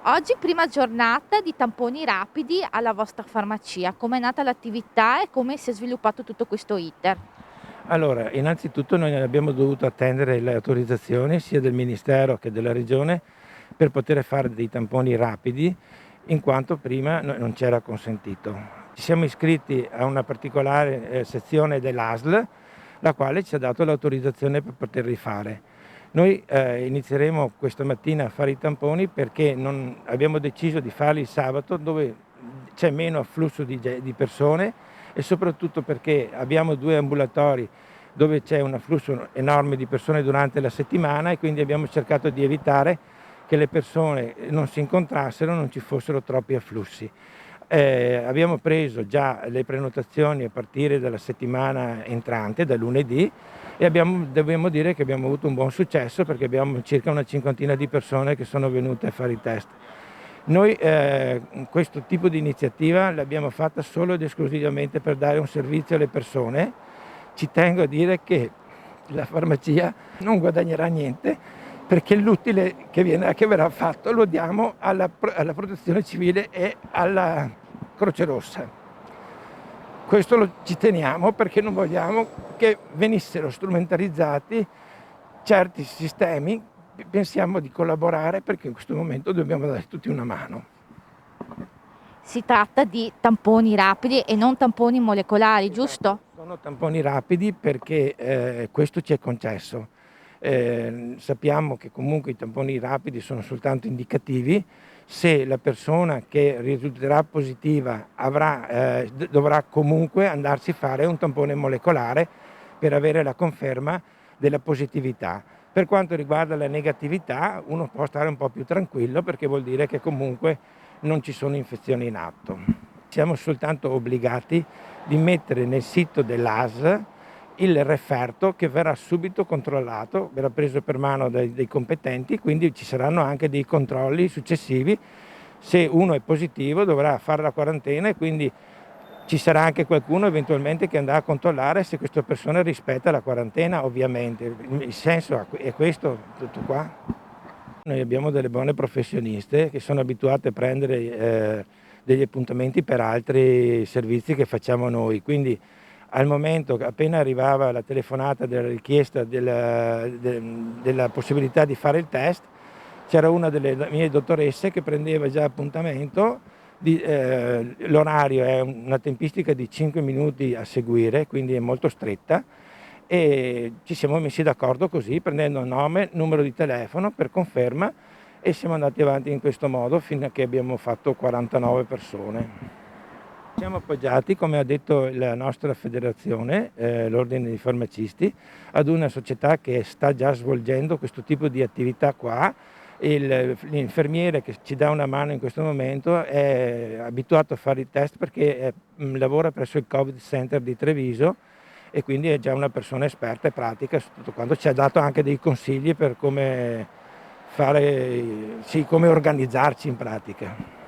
Oggi prima giornata di tamponi rapidi alla vostra farmacia. Com'è nata l'attività e come si è sviluppato tutto questo iter? Allora, innanzitutto noi abbiamo dovuto attendere le autorizzazioni sia del Ministero che della Regione per poter fare dei tamponi rapidi, in quanto prima non c'era consentito. Ci siamo iscritti a una particolare sezione dell'ASL, la quale ci ha dato l'autorizzazione per poterli fare. Noi inizieremo questa mattina a fare i tamponi perché abbiamo deciso di farli il sabato, dove c'è meno afflusso di persone, e soprattutto perché abbiamo 2 ambulatori dove c'è un afflusso enorme di persone durante la settimana, e quindi abbiamo cercato di evitare che le persone non si incontrassero, non ci fossero troppi afflussi. Abbiamo preso già le prenotazioni a partire dalla settimana entrante, da lunedì, e dobbiamo dire che abbiamo avuto un buon successo, perché abbiamo circa una cinquantina di persone che sono venute a fare i test. Noi questo tipo di iniziativa l'abbiamo fatta solo ed esclusivamente per dare un servizio alle persone. Ci tengo a dire che la farmacia non guadagnerà niente, perché l'utile che verrà fatto lo diamo alla Protezione Civile e alla Croce Rossa. Questo ci teniamo, perché non vogliamo che venissero strumentalizzati certi sistemi. Pensiamo di collaborare, perché in questo momento dobbiamo dare tutti una mano. Si tratta di tamponi rapidi e non tamponi molecolari, Esatto, giusto? sono tamponi rapidi perché questo ci è concesso. Sappiamo che comunque i tamponi rapidi sono soltanto indicativi. Se la persona che risulterà positiva dovrà comunque andarsi a fare un tampone molecolare per avere la conferma della positività. Per quanto riguarda la negatività, uno può stare un po' più tranquillo, perché vuol dire che comunque non ci sono infezioni in atto. Siamo soltanto obbligati di mettere nel sito dell'AS il referto, che verrà subito controllato, verrà preso per mano dai competenti, quindi ci saranno anche dei controlli successivi. Se uno è positivo dovrà fare la quarantena, e quindi ci sarà anche qualcuno eventualmente che andrà a controllare se questa persona rispetta la quarantena, ovviamente. Il senso è questo, tutto qua. Noi abbiamo delle buone professioniste che sono abituate a prendere degli appuntamenti per altri servizi che facciamo noi, quindi al momento, appena arrivava la telefonata della richiesta della possibilità di fare il test, c'era una delle mie dottoresse che prendeva già appuntamento. L'orario è una tempistica di 5 minuti a seguire, quindi è molto stretta, e ci siamo messi d'accordo così, prendendo nome, numero di telefono per conferma, e siamo andati avanti in questo modo fino a che abbiamo fatto 49 persone. Siamo appoggiati, come ha detto la nostra federazione, l'Ordine dei Farmacisti, ad una società che sta già svolgendo questo tipo di attività qua. L'infermiere che ci dà una mano in questo momento è abituato a fare i test, perché lavora presso il Covid Center di Treviso, e quindi è già una persona esperta e pratica su tutto quanto. Ci ha dato anche dei consigli per come fare, sì, come organizzarci in pratica.